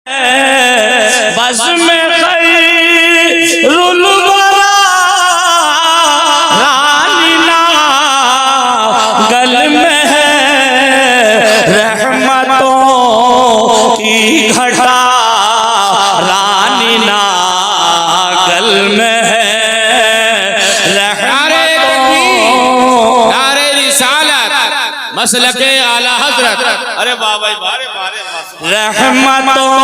बस में खैरुल वरा रानी ना गल में है रहमतों की घटा रानी ना गल में है नारे रिसालत मसलके आला हजरत। अरे बाबा बारे बारे रहमतों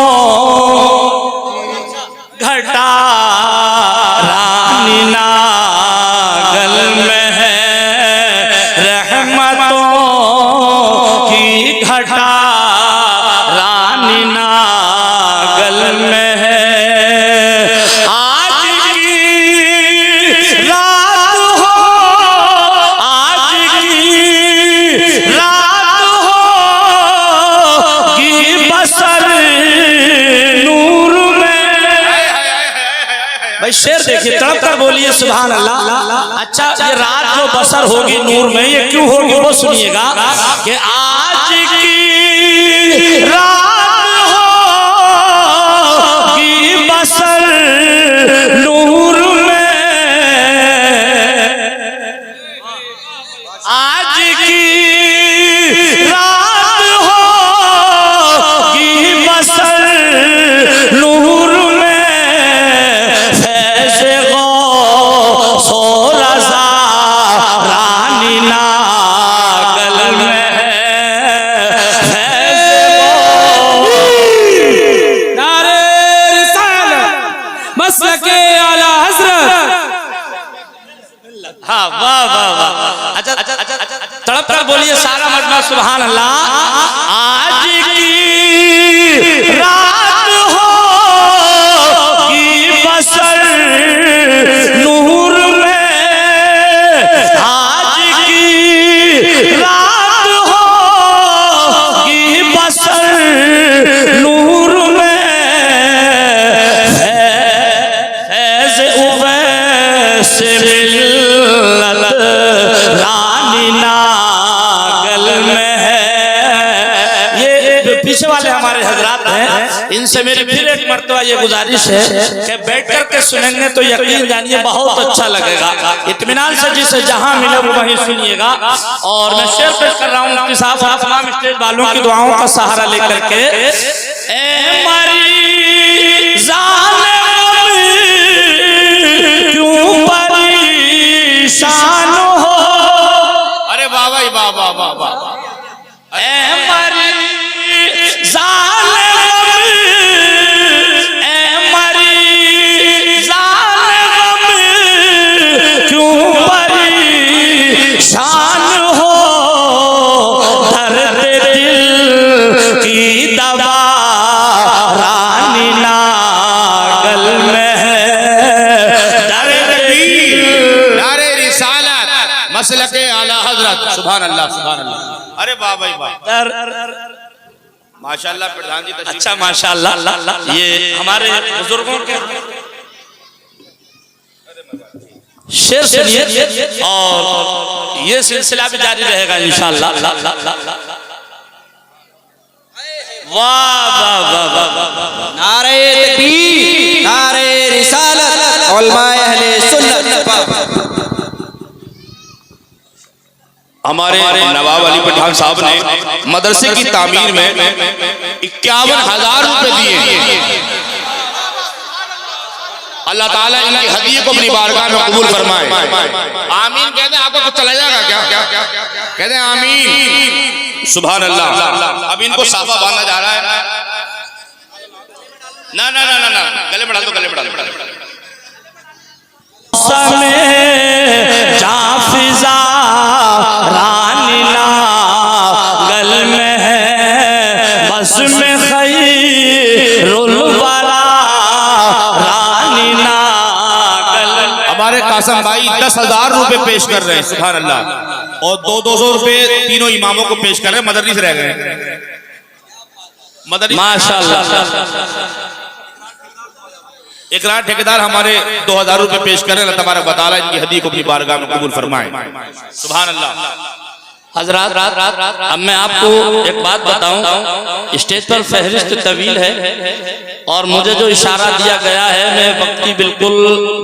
घटा रानी ना गल में है रहमतों की घटा रानी ना गल में है। आज की रात हो आज की रात हो की बसर नूर में। भाई शेर देखिए तड़प कर बोलिए सुभान अल्लाह। अच्छा ये रात जो बसर होगी नूर में ये क्यों होगी वो सुनिएगा कि आज की रात होगी बसर नूर में। आज की रात होगी बसर नूर में। फैज़ गौसो रज़ा रानी ना गल में है। फैज़ नारे रिसालत मसलके आला हजरत। हाँ वाह वाह वाह। अच्छा तड़प कर बोलिए सारा मजमा सुभान अल्लाह। आज की रात होगी बसर नूर में। आज की रात होगी बसर नूर में। फैज़ उवैस मिल्लत रानी ना गल में है। ये जो पीछे वाले हमारे हजरात हैं इनसे मेरी फिर एक मर्तबा ये गुजारिश है कि बैठ कर के सुनेंगे तो यकीन जानिए बहुत अच्छा लगेगा। इत्मीनान से जिसे जहां मिले वो वहीं सुनिएगा। और मैं शेर पेश कर रहा हूँ मुफ्ती साहब और तमाम स्टेज वालों की दुआओं का सहारा लेकर के। ए मरीज़ान क्यों परेशान हो। अरे बाबा बाबा बाबा ए मरीज़ान ए मरीज़ान क्यों परेशान हो। दर्द दिल की दवा रानी ना गल में है। दर्द दिल नारे रिसालत मसलके आला हजरत। सुभान अल्लाह सुभान अल्लाह। अरे बाबा माशाअल्लाह प्रधान जी। अच्छा माशाअल्लाह ये हमारे बुजुर्गों के शेर सुनिए और ये सिलसिला भी जारी रहेगा इंशाअल्लाह। वाह वाह वाह वाह। नारे तकबीर नारे रिसालत उलमाए अहले सुन्नत। हमारे नवाब अली पठान साहब ने मदरसे की तामीर में 51,000 रुपए दिए। अल्लाह ताला इनकी हदीये को अपनी बारगाह में कबूल फरमाए। आमीन कहते हैं। आपको कुछ चला जाएगा क्या कहते हैं आमीन। सुभान अल्लाह। अब इनको साफा बांधा जा रहा है। ना ना ना ना ना गले में डाल दो गले में डाल दो। जाफिजा रानी ना गल में है। बस में खैरुल वरा रानी ना गल में। हमारे कासम भाई 10,000 रुपए पेश कर रहे हैं। सुभान अल्लाह। और 200 रुपए तीनों इमामों को पेश कर रहे हैं। मदरस रह गए मदरस माशाअल्लाह। इकरार ठेकेदार हमारे 2,000 रुपए पेश करें। अल्लाह तबारक व तआला इनकी हदीये को अपनी बारगाह में कबूल फरमाए। सुभान अल्लाह। हजरात, अब मैं आपको एक बात बताऊं, स्टेज पर फहरिस्त तवील है और मुझे जो इशारा दिया गया है मैं वक्ती बिल्कुल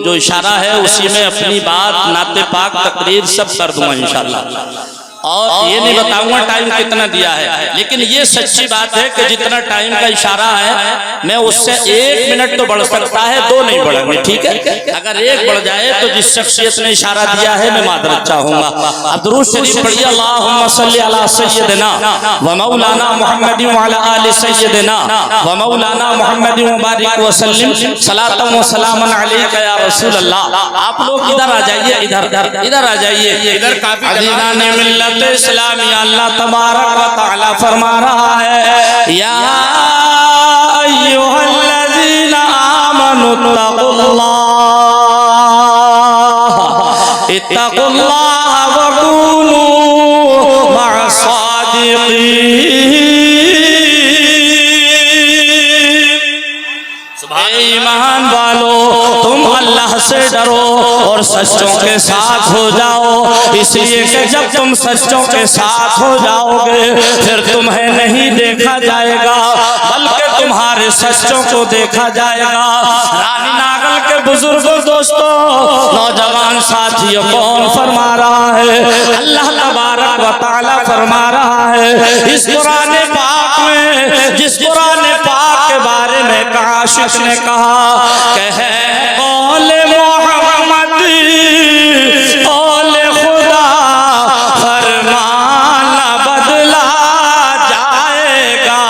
जो इशारा है उसी में अपनी बात नाते पाक तकरीर सब कर दूंगा इंशाल्लाह। और ये नहीं बताऊंगा टाइम कितना दिया है, लेकिन ये सच्ची बात है कि जितना टाइम का इशारा है मैं उससे 1 मिनट तो बढ़ सकता है, 2 नहीं बढ़ेंगे, ठीक है। अगर 1 बढ़ जाए तो जिस शख्सियत ने इशारा दिया है मैं मादरत चाहूंगा। अब दुरूद शरीफ पढ़िए, अल्लाहुम्मा सल्ली अला सय्यदिना व मौलाना मुहम्मद व अला आलि सय्यदिना व मौलाना मुहम्मद व बारिक व सल्लिम सलातन व सलामन अलैका या रसूल अल्लाह। आप लोग इधर आ जाइए, इधर आ जाइए, इधर काफी अज़ीज़ान मिल्लत इस्लामी। अल्लाह तबारक व तआला फरमा रहा है, या अय्युहल्लज़ीना आमनु इत्तक़ुल्लाह व कूनू मअस-सादिक़ीन। ईमान वालो तुम अल्लाह से डरो और सच्चों के साथ हो जाओ, इसलिए कि जब तुम सच्चों के साथ हो जाओगे फिर तुम्हें नहीं देखा जाएगा बल्कि तुम्हारे सच्चों को देखा जाएगा। रानी नागल के बुजुर्गों, दोस्तों, नौजवान साथियों, कौन फरमा रहा है? अल्लाह तबारक व तआला फरमा रहा है इस कुरान पाक में, जिस कुरान पाक के बारे में काशिश ने कहा कहे कौले मोहम्मद कौले खुदा फरमान बदला जाएगा।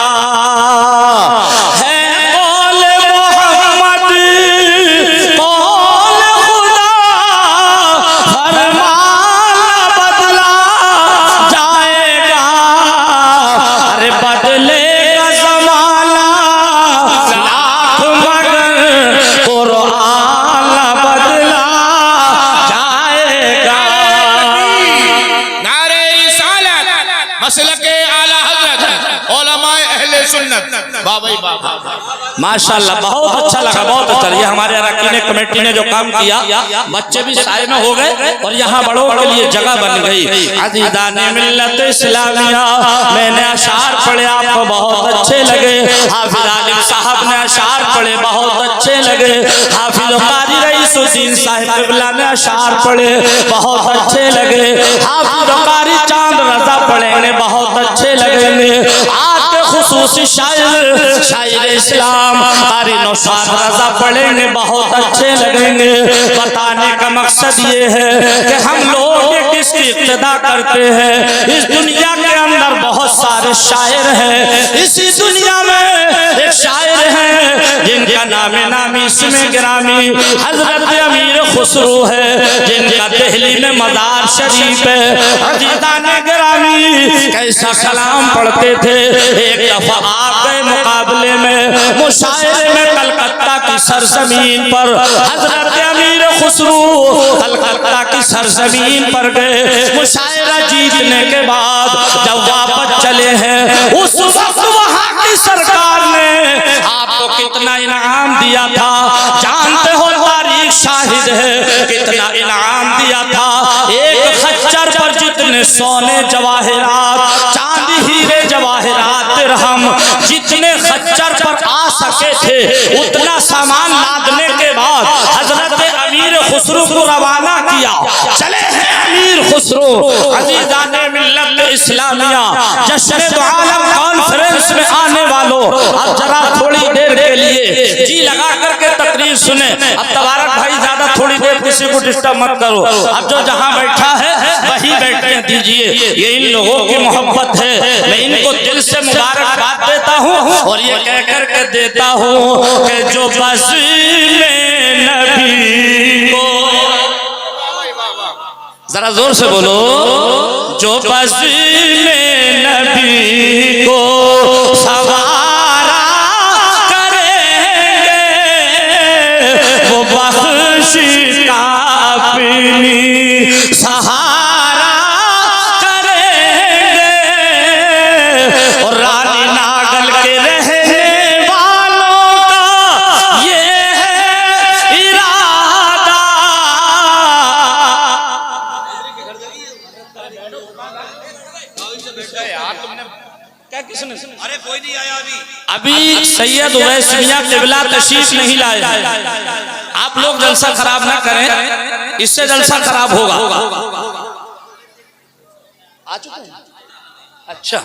है कौले मोहम्मद कौले खुदा फरमान बदला जाएगा। अरे बदलेगा ज़माना कुरान बदला जाएगा। नारे रिसालत मसलके आला हज़रत उलमाए अहले सुन्नत। बाबा बाबा माशाल्लाह, बहुत अच्छा लगा, बहुत अच्छा। ये हमारे अरकान कमेटी ने जो काम किया, बच्चे भी साए में हो गए और यहाँ बड़ों के लिए जगह बन गई। अज़ीज़ान मिल्लत इस्लामिया, मैंने अशार पढ़े, आपको बहुत अच्छे लगे। हाफिज आलिम साहब ने अशार पढ़े, बहुत अच्छे लगे। हाफिज कारी रईसुद्दीन साहिब क़िबला ने अशार पढ़े, बहुत अच्छे लगे। हाफिज कारी चांद रज़ा पढ़ेंगे, बहुत अच्छे लगेंगे। आज के खुसूसी शायर शायर इस्लाम कारी नौशाद रज़ा पढ़ेंगे, बहुत अच्छे लगेंगे। बताने का मकसद ये है कि हम लोग किसकी इक्तिदा करते हैं। इस दुनिया के अंदर बहुत सारे शायर हैं। इसी दुनिया में एक शायर है जिनका नामी इसमें गिरामी हजरत अमीर खुसरो है, जिनका दिल्ली में मज़ार शरीफ है। अज़ीज़ान गिरामी कैसा कलाम पढ़ते थे। एक दफा आप गए मुकाबले में, मुशायरे में कलकत्ता की सरजमीन पर हजरत अमीर खुसरो कलकत्ता की सरजमीन पर गए। मुशायरा जीतने के बाद जब वापस चले हैं, उस वक्त वहां की सरकार ने आपको कितना इनाम दिया था जानते हो? तारीख शाहिद है कितना इनाम दिया था। एक खच्चर पर जितने सोने जवाहरात चांदी हीरे जवाहरात दिरहम जितने खच्चर पर आ सके थे उतना सामान लादने के बाद हजरत अमीर खुसरो को रवाना किया। चले हैं अमीर खुसरो। अज़ीज़ान मिल्लत इस्लामिया, जश्न दो आलम कॉन्फ्रेंस में आने वालों, अब जरा थोड़ी देर के लिए जी लगा करके तकरीर सुने। अब तबारक भाई ज्यादा थोड़ी देर किसी को डिस्टर्ब मत करो। अब जो जहां बैठा है वही बैठने दीजिए। ये इन लोगों की मोहब्बत है, मैं इनको दिल से मुबारकबाद देता हूँ और ये कह करके देता हूँ कि जो बस में नबी को, जरा जोर से बोलो, जो बस में नबी को सवारा करेंगे वो बख्शिता अपनी सहारा करेंगे। और रानी नागल के रहने वालों का ये है इरादा अभी सैयद उवैस मियां क़िबला तशरीफ नहीं लाए। आप लोग जलसा खराब ना करें, इससे जलसा खराब होगा। आ चुके हैं? अच्छा,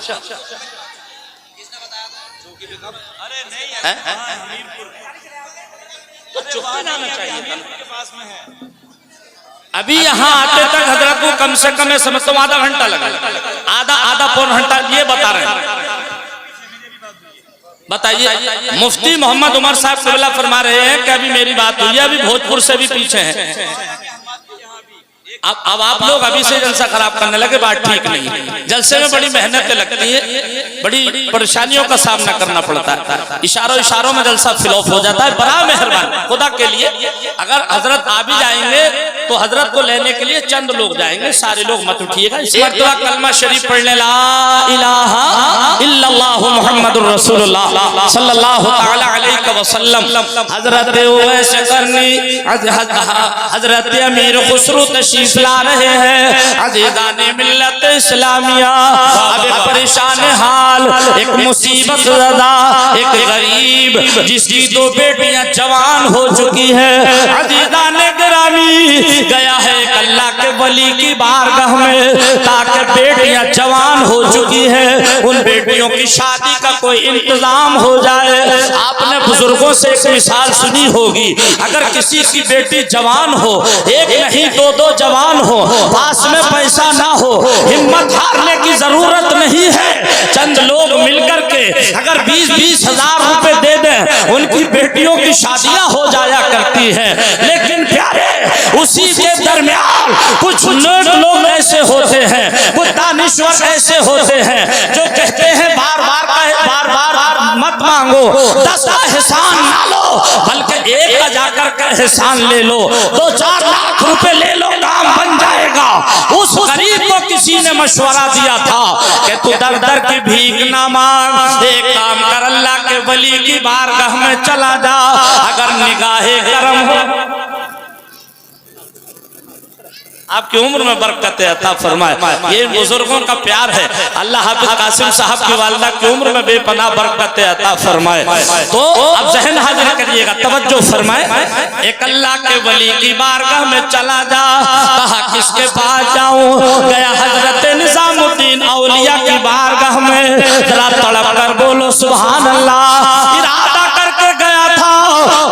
अरे नहीं तो चुपके ना आना चाहिए। अभी यहाँ आते तक हजरत को कम से कम मैं समझता हूँ आधा घंटा लगा, आधा पौन घंटा। ये बता रहे हैं, बताइए। मुफ्ती मोहम्मद उमर साहब क़िबला फरमा रहे हैं कि अभी मेरी बात हुई है, अभी भोजपुर से भी पीछे हैं। अब आप लोग अभी से जलसा खराब करने लगे, बात ठीक नहीं। जलसे में बड़ी मेहनतें लगती है, बड़ी परेशानियों का सामना करना पड़ता है। इशारों में जलसा फ्लॉप हो जाता है। बड़ा मेहरबान खुदा के लिए, अगर हजरत आ भी जाएंगे तो हजरत को लेने के लिए चंद लोग जाएंगे, सारे लोग मत उठिएगा। इस मर्तबा कलमा शरीफ पढ़ ले, ला इलाहा इल्लल्लाहु मुहम्मदुर रसूलुल्लाह सल्लल्लाहु तआला अलैहि वसल्लम। हजरत उवैस करनी, हजरत अमीर खुसरो तशरीफ ला रहे हैं। अज़ीज़ाने मिल्लत इस्लामिया, अब एक परेशान हाल, एक मुसीबत ज़दा, एक गरीब जिसकी दो बेटियां जवान हो चुकी है। अज़ीज़ाने गिरामी, गया है एक अल्लाह के वली की बारगाह में, ताकि बेटियां जवान हो चुकी है, उन बेटियों की शादी का कोई इंतजाम हो जाए। आपने बुजुर्गों से एक मिसाल सुनी होगी, अगर किसी की बेटी जवान हो, एक नहीं दो जवान हो, पास में पैसा ना हो, हिम्मत हारने की जरूरत नहीं है। चंद लोग मिलकर के अगर 20-20 हजार रुपए दे दें, उनकी बेटियों की शादियां हो जाया करती हैं। लेकिन प्यारे, उसी के दरमियान कुछ लोग ऐसे होते हैं, कुछ दानिश्वर ऐसे होते हैं जो कहते हैं बार बार मत मांगो, 10 का एहसान ना लो, बल्कि 1 का जाकर के एहसान ले लो, 2-4 लाख रुपए ले लो, काम बन जाएगा। उस गरीब को किसी ने मशवरा दिया था कि तू दर दर की भीख ना मांग, एक काम कर, अल्लाह के वली की बारगाह में चला जा, अगर निगाहे करम हो आपकी उम्र में बरकत अता फरमाए। ये बुजुर्गों का प्यार है। अल्लाह हाफिज कासिम साहब की वालिदा की उम्र में बेपनाह बरकत अता फरमाए। तो अब जहन हाजिर करिएगा, तवज्जो फरमाए। एक अल्लाह के वली की बारगाह में चला जा, कहा किसके पास जाऊं? गया हजरत निजामुद्दीन औलिया की बारगाह में। जरा तड़प कर बोलो सुभान अल्लाह। इरादा करके गया था,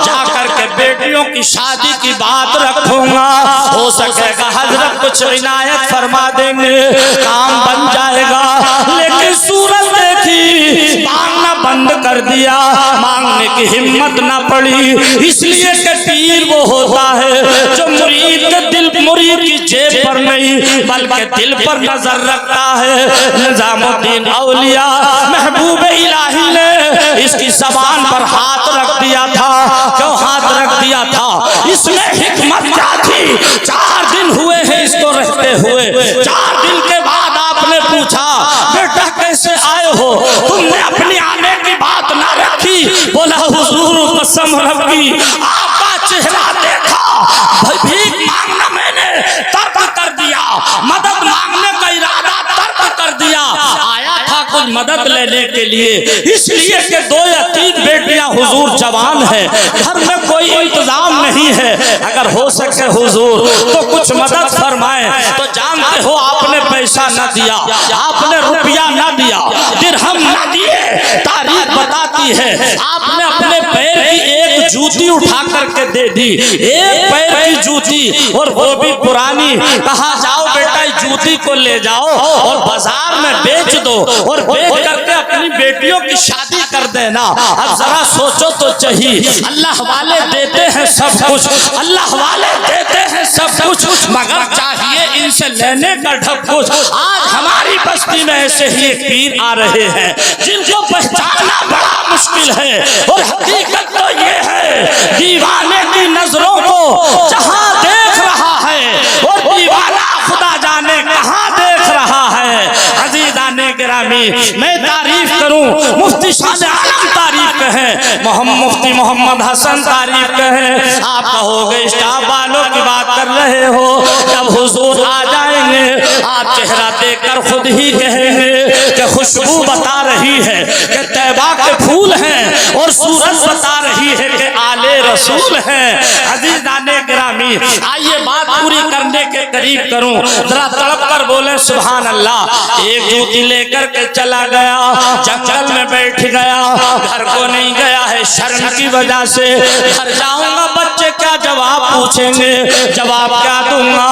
जाकर के बेटियों की शादी की बात रखूंगा, हो सकेगा हजरत कुछ इनायत फरमा देंगे, काम बन जाएगा। लेकिन सूरत देखी, मांगना बंद कर दिया, मांगने की हिम्मत ना पड़ी। इसलिए कि पीर वो होता है जो मुरीद के दिल, मुरीद की जेब पर नहीं बल्कि दिल पर नजर रखता है। निजामुद्दीन औलिया महबूब इलाही ने इसकी ज़बान पर हाथ रख दिया था। क्यों हाथ रख दिया था? इसमें हिकमत क्या थी? 4 दिन हुए हैं इसको रहते हुए। 4 दिन के बाद आपने पूछा, बेटा कैसे आए हो? तुमने अपनी आने की बात ना रखी। बोला हुजूर कसम रब्बी, आपका चेहरा देखा, भीख मांगना मैंने तर्क कर दिया, मदद मांगने का इरादा तर्क कर दिया। आया था कुछ मदद लेने के लिए, इसलिए कि 2 या 3 बेटियां हुजूर जवान है, घर में कोई इंतजाम नहीं है। अगर हो सके हुजूर तो कुछ मदद फरमाएं। तो जानते हो आपने पैसा न दिया, आपने रुपया न दिया, दिरहम न दिए। तारीख बताती है आपने अपने पैर की एक जूती उठा करके दे दी, एक पैर की जूती, और वो भी पुरानी। कहा जाओ बेटा इस जूती को ले जाओ और बाजार में बेच दो, और बेच करके अपनी बेटियों की शादी कर देना। अब जरा सोचो तो चाहिए, अल्लाह वाले देते हैं सब कुछ, अल्लाह वाले देते हैं सब कुछ, मगर चाहिए इनसे लेने का ढक कुछ। आज हमारी बस्ती में ऐसे ही एक पीर आ रहे हैं जिनको पहचानना बड़ा मुश्किल है, और हकीकत तो ये है दीवाने की नजरों को जहां देख रहा है, और दीवाना खुदा जाने कहां देख रहा है। अजीजाने गिरामी, गिरामी, मैं तारीफ करूं मुफ्ती शाह आलम तारीफ कहें, मुफ्ती मोहम्मद हसन तारीफ कहें, आप कहोगे स्टाफ वालों की बात कर रहे हो। जब हुजूर आ जाएंगे आप चेहरा देखकर खुद ही कहेंगे कि खुशबू बता रही है कि तैबा के फूल हैं और सूरत बता रही है कि आले रसूल हैं। अजीज़ाने गिरामी, आइए बात पूरी करने के करीब करूं, जरा तड़प कर बोले सुभान अल्लाह। एक जूती लेकर के चला गया, जंगल में बैठ गया, घर को नहीं गया है शर्म की वजह से। घर जाऊंगा बच्चे क्या जवाब पूछेंगे, जवाब क्या दूंगा।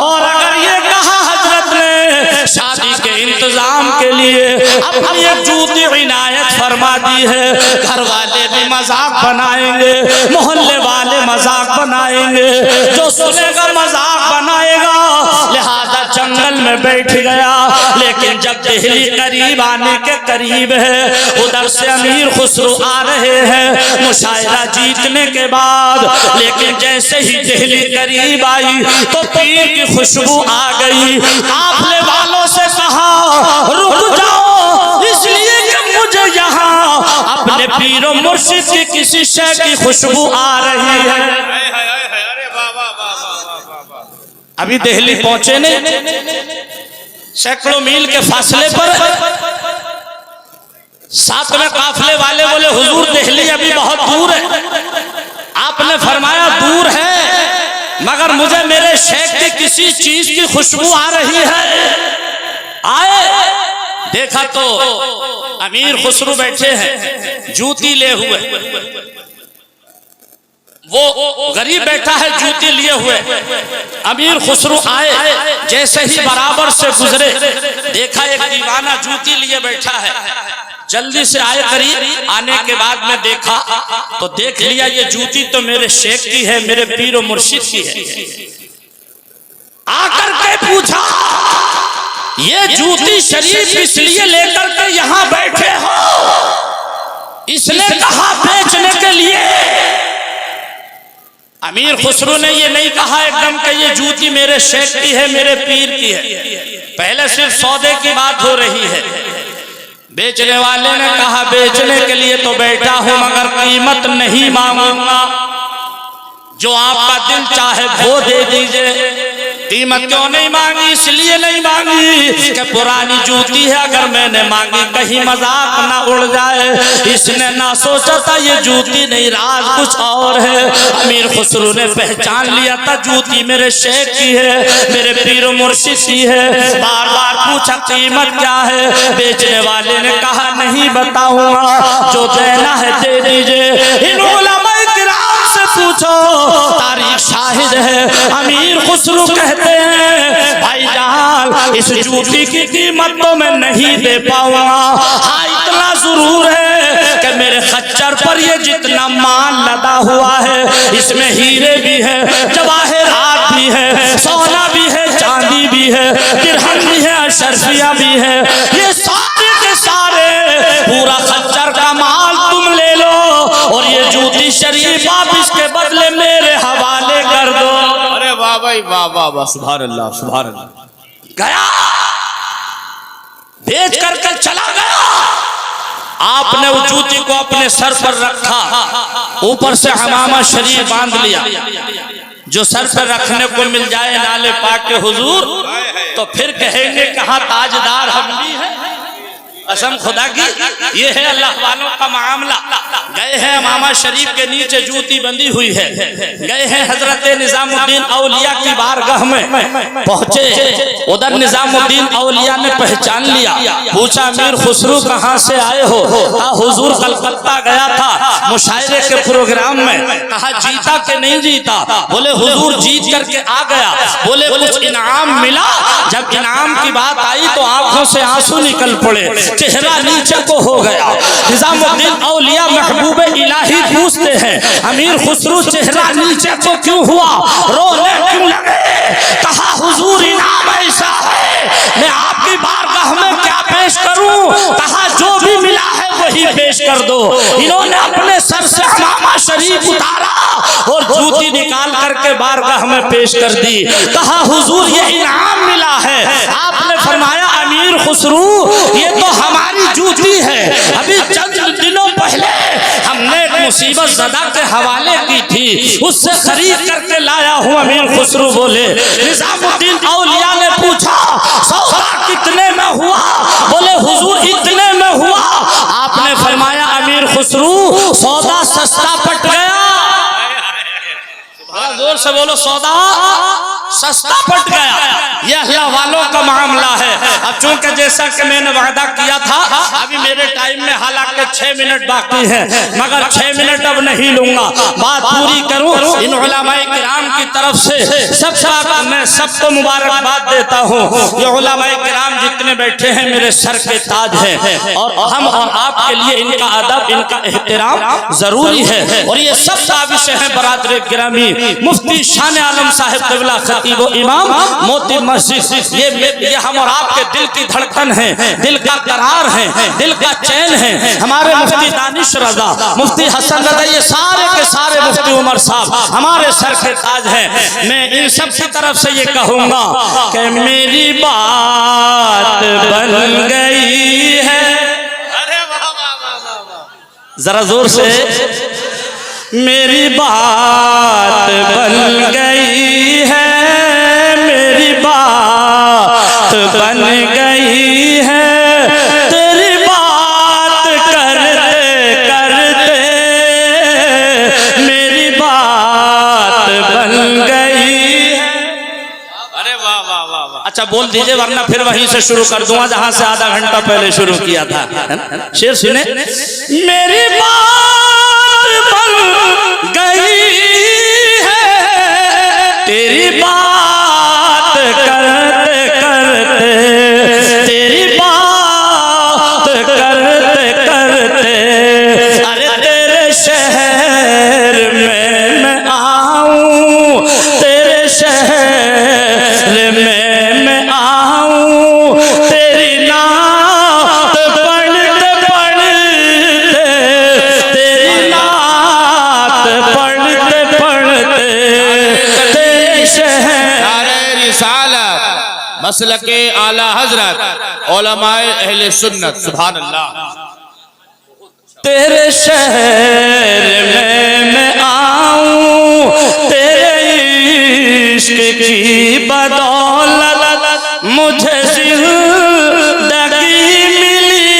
और अगर ये कहा हजरत ने शादी के इंतजाम के लिए अपनी एक जूती इनायत फरमा दी है, घर वाले भी मजाक बनाएंगे, मोहल्ले वाले मजाक बनाएंगे, जो सुनेगा मजाक बनाएगा, लिहाजा जंगल में बैठ गया। लेकिन जब दिल्ली करीब आने के करीब है, उधर से अमीर खुसरो आ रहे हैं मुशायरा जीतने के बाद। लेकिन जैसे ही दिल्ली करीब आई तो पीर की खुशबू आ गई। काफले वालों से कहा रुक जाओ, इसलिए कि मुझे यहाँ अपने पीरो मुर्शिद की किसी शय की खुशबू आ रही है। अभी दिल्ली पहुंचे नहीं, सैकड़ों मील के फासले पर। साथ में काफले वाले बोले हुजूर दिल्ली अभी बहुत दूर है। आपने फरमाया दूर है मगर मुझे मेरे शेख की किसी चीज की खुशबू आ रही है। आए देखा तो अमीर खुसरो बैठे हैं जूती ले हुए, वो गरीब बैठा है जूती लिए हुए। अमीर खुसरो आए, जैसे ही बराबर से गुजरे देखा एक दीवाना जूती लिए बैठा है। जल्दी से आए करीब, आने के बाद में देखा तो देख लिया ये जूती तो मेरे शेख की है, मेरे पीरो मुर्शिद की है। आकर के पूछा ये जूती शरीफ इसलिए लेकर के यहाँ बैठे हो? इसने कहा बेचने के लिए। अमीर खुसरो ने ये नहीं कहा एकदम कि ये जूती मेरे शेख की है, मेरे पीर की है। पहले सिर्फ सौदे की बात हो रही है। बेचने वाले ने कहा बेचने के लिए तो बैठा हूं मगर कीमत नहीं मांगूंगा, जो आपका दिल चाहे वो दे दीजिए। कीमत क्यों नहीं मांगी? इसलिए नहीं मांगी कि पुरानी जूती है, अगर मैंने मांगी कहीं मजाक ना उड़ जाए। इसने ना सोचा था ये जूती नहीं राज कुछ और है। अमीर खुसरो ने पहचान लिया था जूती मेरे शेख की है, मेरे पीरो मुर्शिद की है। बार बार पूछा कीमत क्या है? बेचने वाले ने कहा नहीं बताऊंगा, जो देना है दे दीजिए। इन उलमाए किराम से पूछो, तारीख शाहिद है। अमीर खुसरो कहते हैं भाईजान इस जूती की कीमत तो मैं नहीं दे पाऊंगा, हाँ इतना जरूर है कि मेरे खच्चर पर ये जितना माल लदा हुआ है इसमें हीरे भी है, जवाहरात भी है, सोना भी है, चांदी भी है, दिरहम भी है, अशरफिया भी है। ये सारे के सारे पूरा खच्चर का माल तुम ले लो और ये जूती शरीफ आप इसके बदले मेरे हवाले कर दो। अरे वाह भाई वाह वाह वाह, सुभान अल्लाह सुभान अल्लाह। गया बेच करके चला गया। आपने वो जूती को अपने सर पर रखा, ऊपर से हमामा शरीफ बांध लिया। जो सर पर रखने को मिल जाए नाले पाक के हुजूर तो फिर कहेंगे कहाँ ताजदार हम भी हैं। कसम खुदा की ये है अल्लाह वालों का मामला। गए हैं हमामा शरीफ के नीचे जूती बंधी हुई है, गए हैं हजरत निजामुद्दीन औलिया की बारगाह में पहुंचे। उधर निजामुद्दीन औलिया ने पहचान लिया, पूछा अमीर खुसरो कहाँ से आए हो? कहा हुजूर कलकत्ता गया था मुशायरे के प्रोग्राम में। कहा जीता कि नहीं जीता? बोले हुजूर जीत करके आ गया। बोले कुछ इनाम मिला? जब इनाम की बात आई तो आंखों से आंसू निकल पड़े, चेहरा नीचे को हो गया। निजामुद्दीन औलिया महबूबे इलाही पूछते हैं अमीर खुसरो चेहरा नीचे को क्यों हुआ, रोने क्यों लगे? कहा हुजूर इनाम ऐसा है, मैं आपकी बारगाह में क्या पेश करूं? कहा जो भी मिला है वही पेश कर दो। इन्होंने अपने सर से हमामा शरीफ उतारा और जूती निकाल करके बारगाह में पेश कर दी। कहा हुजूर ये इनाम मिला है। आपने फरमाया अमीर खुसरू ये तो हमारी जूती है, अभी चंद दिनों पहले हमने एक मुसीबत ज़दा के हवाले की थी, उससे खरीद करके लाया हूँ। अमीर खुसरू बोले। निजामुद्दीन औलिया ने पूछा सौदा कितने में हुआ? बोले हुजूर इतने में हुआ। आपने फरमाया अमीर खुसरू सौदा सस्ता पट गया। जोर से बोलो, सौदा सस्ता पट गया। ये अल्लाह वालों का मामला है। अब चूंकि जैसा कि मैंने वादा किया था, अभी मेरे टाइम में हालांकि 6 मिनट बाकी है, मगर 6 मिनट अब नहीं लूंगा, बात पूरी करूं। इन उलमाए किराम की तरफ से मैं सबको मुबारकबाद देता हूं। ये उलमाए किराम जितने बैठे हैं मेरे सर के ताज हैं, और हम और आपके लिए इनका अदब, इनका एहतराम जरूरी है। और ये सब काबिश हैं बरादर गिरामी मुफ्ती शान आलम साहिब क़िबला खतीब इमाम मोती मस्जिद। ये हम और आपके दिल की धड़कन है, दिल का करार है, दिल का चैन है। हमारे मुफ्ती दानिश रजा, मुफ्ती हसन रजा, ये सारे के सारे मुफ्ती उमर साहब हमारे सर के ताज हैं। मैं इन सब की तरफ से ये कहूंगा कि मेरी बात बन गई है। जरा जोर से, मेरी बात बन गई है, मेरी बात बन गई है, तेरी बात करते करते मेरी बात बन गई है। अरे वाह वाह वाह वाह। अच्छा बोल दीजिए वरना फिर वहीं से शुरू कर दूंगा जहां से आधा घंटा पहले शुरू किया था। शेर सुने, मेरी बात बन गई है, तेरी बात करते करते, तेरी बात करते करते, अरे तेरे शहर में मैं आऊं, तेरे शहर में मैं आऊं, तेरी नात पढ़ते पढ़ते, तेरी नात पढ़ते पढ़ते, तेरे शहर रिसालत मसलके आला हजरत उलमाए अहले सुन्नत। सुभान अल्लाह। तेरे शहर में मैं आऊं, तेरे इश्क की बदौलत मुझे जिंदगी मिली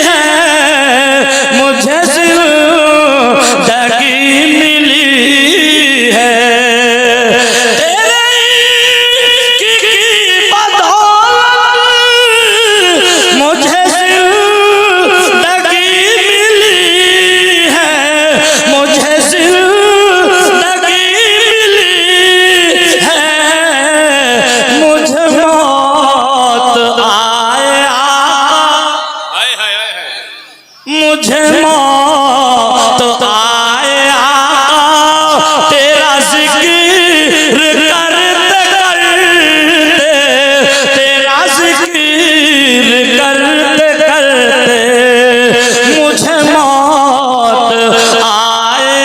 है, मुझे जिंदगी मिली है। तेरे इश्क की बदौलत मुझे जिंदगी मिली है, मुझे जिंदगी मिली है, मुझे मौत आए मुझे मौत आए तेरा जिक्र करते करते, तेरा जिक्र करते करते, मुझे मौत आए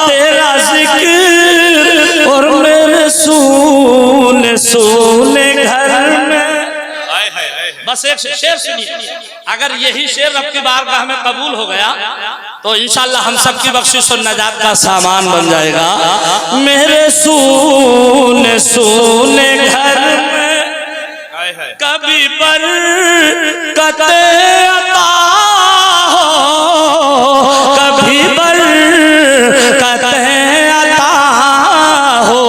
तेरा जिक्र, और मेरे सूने सूने घर में। बस एक शेर सुनिए, अगर यही शेर रब की बारगाह में कबूल हो गया तो इंशाअल्लाह हम सब की बख्शिश और नजात का सामान बन जाएगा। मेरे सूने सूने घर में कभी बरकते अता हो, कभी बरकते अता हो।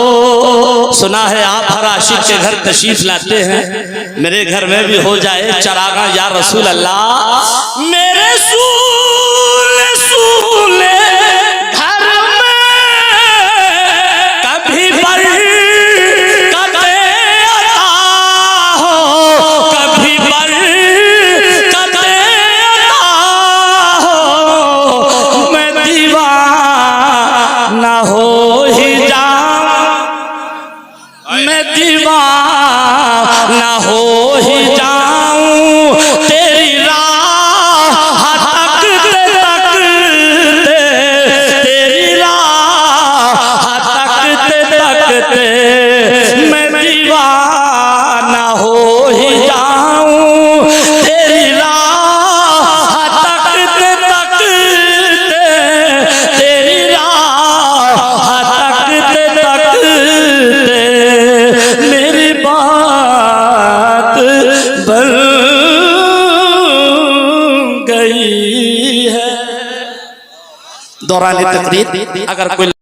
सुना है आप हर आशिक के घर तशरीफ लाते हैं, मेरे घर में भी हो जाए चरागा या रसूल अल्लाह। मेरे सूने सूने घर में कभी बरकते अता हो, कभी बरकते अता हो। मैं दीवाना हो ही जाऊं, मैं दीवाना हो ही जाऊं, तेरी राह दौरान तकरीर अगर कोई